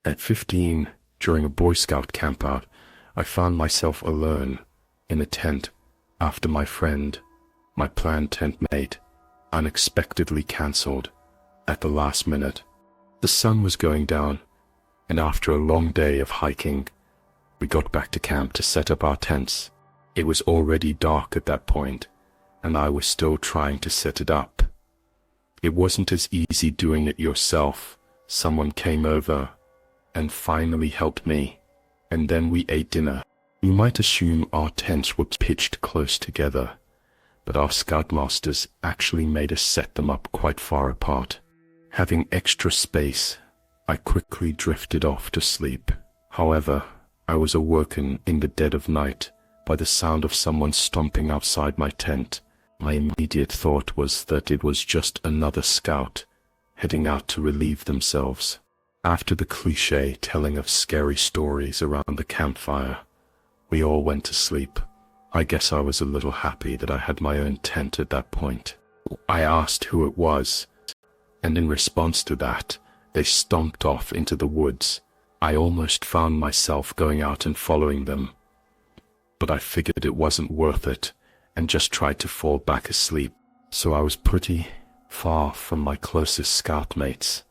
At 15, during a Boy Scout campout, I found myself alone in a tent after my friend, my planned tent mate, unexpectedly cancelled at the last minute. The sun was going down, and after a long day of hiking, we got back to camp to set up our tents. It was already dark at that point, and I was still trying to set it up. It wasn't as easy doing it yourself. Someone came over and finally helped me, and then we ate dinner. You might assume our tents were pitched close together, but our scoutmasters actually made us set them up quite far apart. Having extra space, I quickly drifted off to sleep. However, I was awoken in the dead of night by the sound of someone stomping outside my tent. My immediate thought was that it was just another scout heading out to relieve themselves. After the cliché telling of scary stories around the campfire, we all went to sleep. I guess I was a little happy that I had my own tent at that point. I asked who it was, and in response to that, they stomped off into the woods. I almost found myself going out and following them, but I figured it wasn't worth it and just tried to fall back asleep. So I was pretty far from my closest scout mates.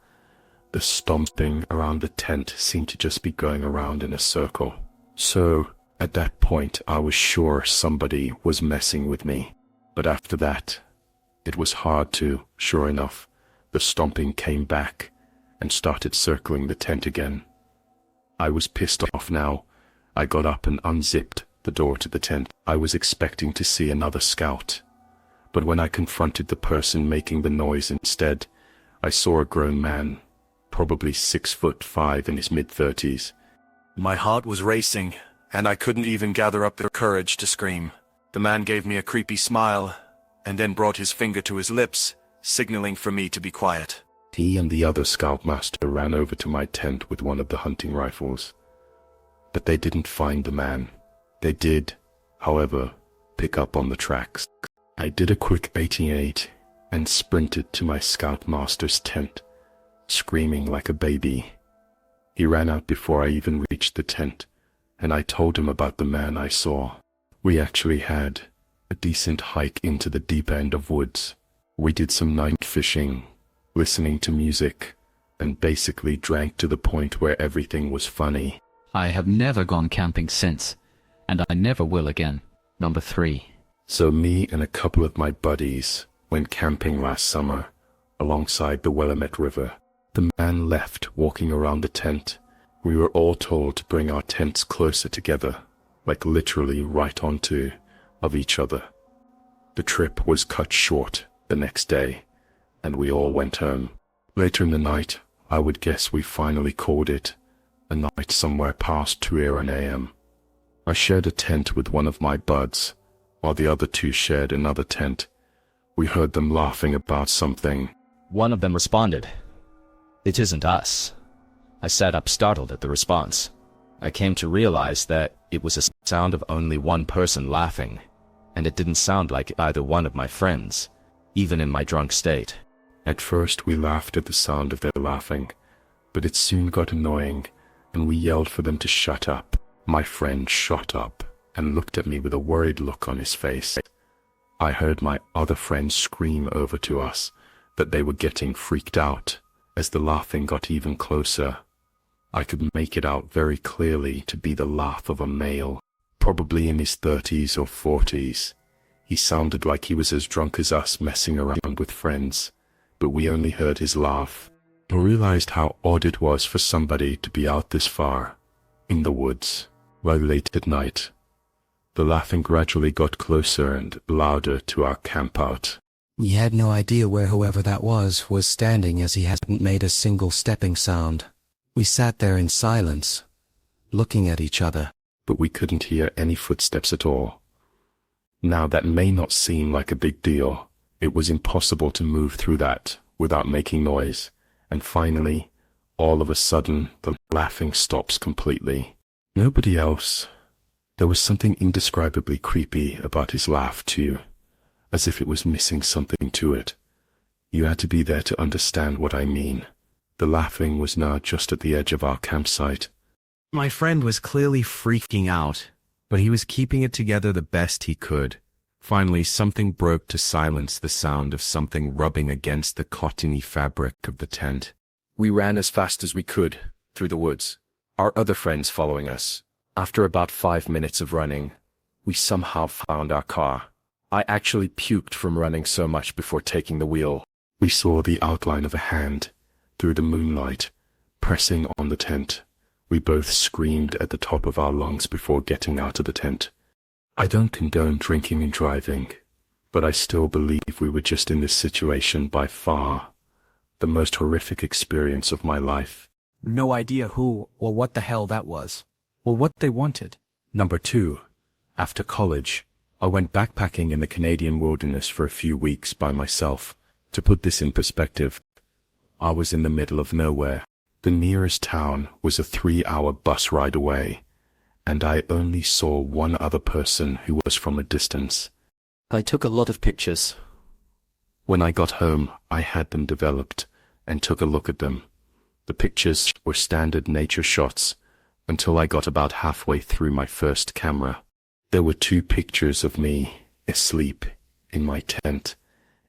The stomping around the tent seemed to just be going around in a circle. So at that point, I was sure somebody was messing with me. But after that, it was hard to. Sure enough, the stomping came back and started circling the tent again. I was pissed off now. I got up and unzipped the door to the tent. I was expecting to see another scout, but when I confronted the person making the noise instead, I saw a grown man, probably 6'5" in his mid-30s. My heart was racing, and I couldn't even gather up the courage to scream. The man gave me a creepy smile, and then brought his finger to his lips, signaling for me to be quiet. He and the other scoutmaster ran over to my tent with one of the hunting rifles, but they didn't find the man. They did, however, pick up on the tracks. I did a quick 88 and sprinted to my scoutmaster's tent, screaming like a baby. He ran out before I even reached the tent, and I told him about the man I saw. We actually had a decent hike into the deep end of woods. We did some night fishing, listening to music, and basically drank to the point where everything was funny. I have never gone camping since, and I never will again. Number 3. So me and a couple of my buddies went camping last summer alongside the Willamette River. The man left walking around the tent. We were all told to bring our tents closer together, like literally right onto of each other. The trip was cut short the next day, and we all went home. Later in the night, I would guess we finally called it a night somewhere past 2 a.m. I shared a tent with one of my buds, while the other two shared another tent. We heard them laughing about something. One of them responded, "It isn't us." I sat up startled at the response. I came to realize that it was a sound of only one person laughing, and it didn't sound like either one of my friends, even in my drunk state. At first we laughed at the sound of their laughing, but it soon got annoying, and we yelled for them to shut up. My friend shot up and looked at me with a worried look on his face. I heard my other friend scream over to us that they were getting freaked out as the laughing got even closer. I could make it out very clearly to be the laugh of a male, probably in his 30s or 40s. He sounded like he was as drunk as us messing around with friends, but we only heard his laugh. I realized how odd it was for somebody to be out this far, in the woods, while late at night. The laughing gradually got closer and louder to our campout. We had no idea where whoever that was standing, as he hadn't made a single stepping sound. We sat there in silence, looking at each other. But we couldn't hear any footsteps at all. Now that may not seem like a big deal. It was impossible to move through that without making noise. And finally, all of a sudden, the laughing stops completely. Nobody else. There was something indescribably creepy about his laugh too, as if it was missing something to it. You had to be there to understand what I mean. The laughing was now just at the edge of our campsite. My friend was clearly freaking out, but he was keeping it together the best he could. Finally, something broke to silence the sound of something rubbing against the cottony fabric of the tent. We ran as fast as we could through the woods, our other friends following us. After about 5 minutes of running, we somehow found our car. I actually puked from running so much before taking the wheel. We saw the outline of a hand through the moonlight, pressing on the tent. We both screamed at the top of our lungs before getting out of the tent. I don't condone drinking and driving, but I still believe we were just in this situation by far the most horrific experience of my life. No idea who or what the hell that was, or what they wanted. Number 2. After college, I went backpacking in the Canadian wilderness for a few weeks by myself. To put this in perspective, I was in the middle of nowhere. The nearest town was a 3-hour bus ride away, and I only saw one other person who was from a distance. I took a lot of pictures. When I got home, I had them developed and took a look at them. The pictures were standard nature shots until I got about halfway through my first camera. There were 2 pictures of me asleep in my tent,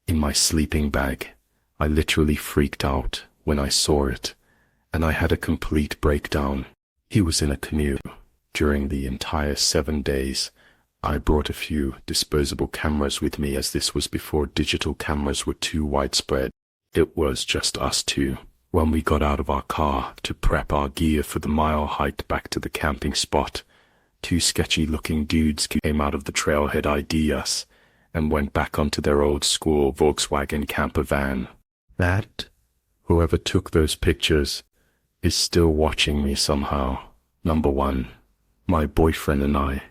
in my sleeping bag. I literally freaked out when I saw it, and I had a complete breakdown. He was in a canoe. During the entire 7 days, I brought a few disposable cameras with me, as this was before digital cameras were too widespread. It was just us 2. When we got out of our car to prep our gear for the mile hike back to the camping spot, 2 sketchy-looking dudes came out of the trailhead ID us and went back onto their old-school Volkswagen camper van. Whoever took those pictures is still watching me somehow. Number 1. My boyfriend and I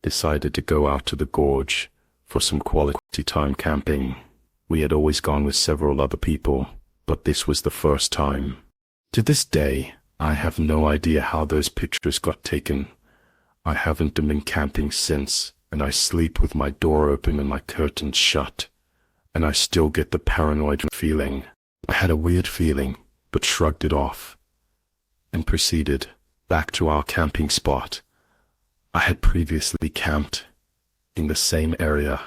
decided to go out to the gorge for some quality time camping. We had always gone with several other people, but this was the first time. To this day, I have no idea how those pictures got taken. I haven't been camping since, and I sleep with my door open and my curtains shut, and I still get the paranoid feeling. I had a weird feeling, but shrugged it off, and proceeded back to our camping spot. I had previously camped in the same area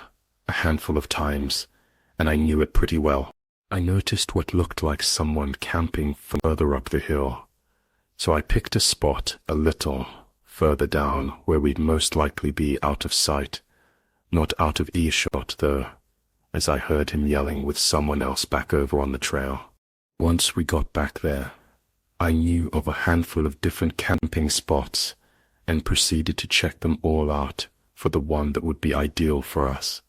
a handful of times, and I knew it pretty well. I noticed what looked like someone camping further up the hill, so I picked a spot a little further down where we'd most likely be out of sight, not out of earshot though, as I heard him yelling with someone else back over on the trail. Once we got back there, I knew of a handful of different camping spots and proceeded to check them all out for the one that would be ideal for us.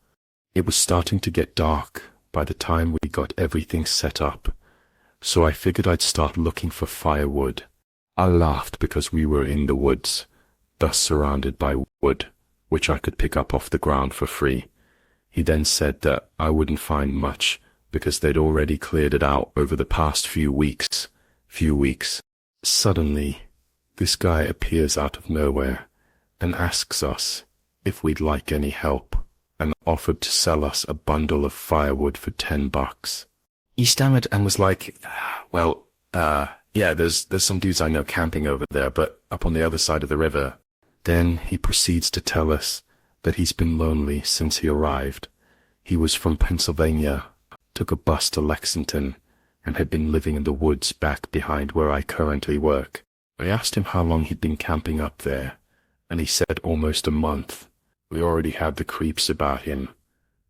It was starting to get dark by the time we got everything set up, so I figured I'd start looking for firewood. I laughed because we were in the woods, thus surrounded by wood, which I could pick up off the ground for free. He then said that I wouldn't find much because they'd already cleared it out over the past few weeks. Suddenly, this guy appears out of nowhere and asks us if we'd like any help, and offered to sell us a bundle of firewood for $10. He stammered and was like, well, yeah, there's some dudes I know camping over there, but up on the other side of the river. Then he proceeds to tell us that he's been lonely since he arrived. He was from Pennsylvania, took a bus to Lexington, and had been living in the woods back behind where I currently work. I asked him how long he'd been camping up there, and he said almost a month. We already had the creeps about him,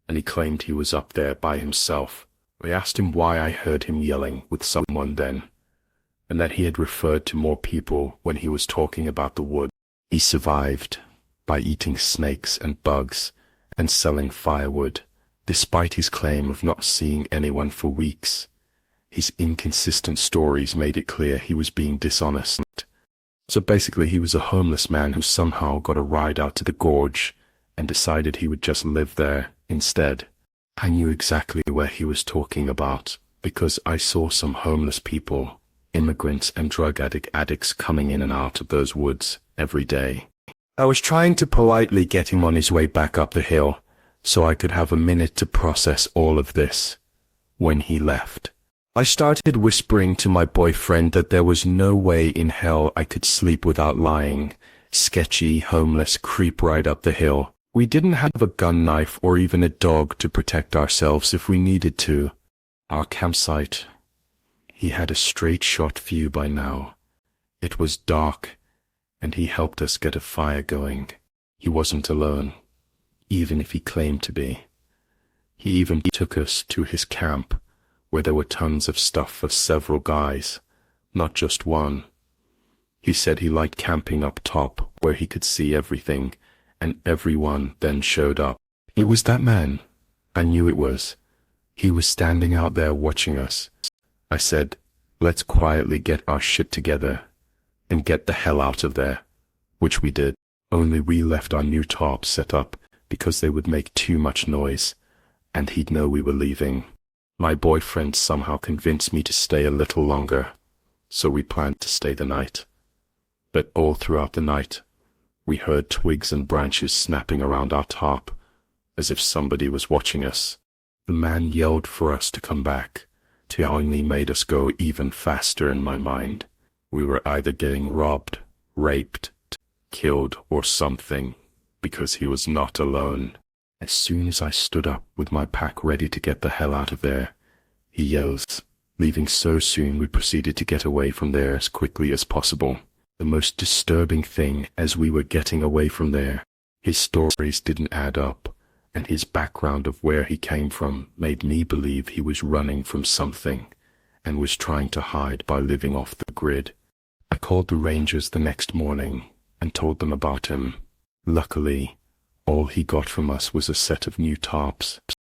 and he claimed he was up there by himself. I asked him why I heard him yelling with someone then, and that he had referred to more people when he was talking about the wood. He survived by eating snakes and bugs and selling firewood, despite his claim of not seeing anyone for weeks. His inconsistent stories made it clear he was being dishonest. So basically he was a homeless man who somehow got a ride out to the gorge and decided he would just live there instead. I knew exactly where he was talking about because I saw some homeless people, immigrants and drug addicts coming in and out of those woods every day. I was trying to politely get him on his way back up the hill so I could have a minute to process all of this when he left. I started whispering to my boyfriend that there was no way in hell I could sleep without lying. Sketchy, homeless creep right up the hill. We didn't have a gun, knife, or even a dog to protect ourselves if we needed to. Our campsite. He had a straight shot view by now. It was dark, and he helped us get a fire going. He wasn't alone, even if he claimed to be. He even took us to his camp, where there were tons of stuff for several guys, not just one. He said he liked camping up top, where he could see everything, and everyone then showed up. It was that man. I knew it was. He was standing out there watching us. I said, let's quietly get our shit together and get the hell out of there, which we did. Only we left our new tarps set up because they would make too much noise, and he'd know we were leaving. My boyfriend somehow convinced me to stay a little longer, so we planned to stay the night. But all throughout the night, we heard twigs and branches snapping around our tarp, as if somebody was watching us. The man yelled for us to come back, till only made us go even faster in my mind. We were either getting robbed, raped, killed, or something, because he was not alone. As soon as I stood up with my pack ready to get the hell out of there, he yells. Leaving so soon, we proceeded to get away from there as quickly as possible. The most disturbing thing as we were getting away from there, his stories didn't add up, and his background of where he came from made me believe he was running from something and was trying to hide by living off the grid. I called the rangers the next morning and told them about him. Luckily, all he got from us was a set of new tarps.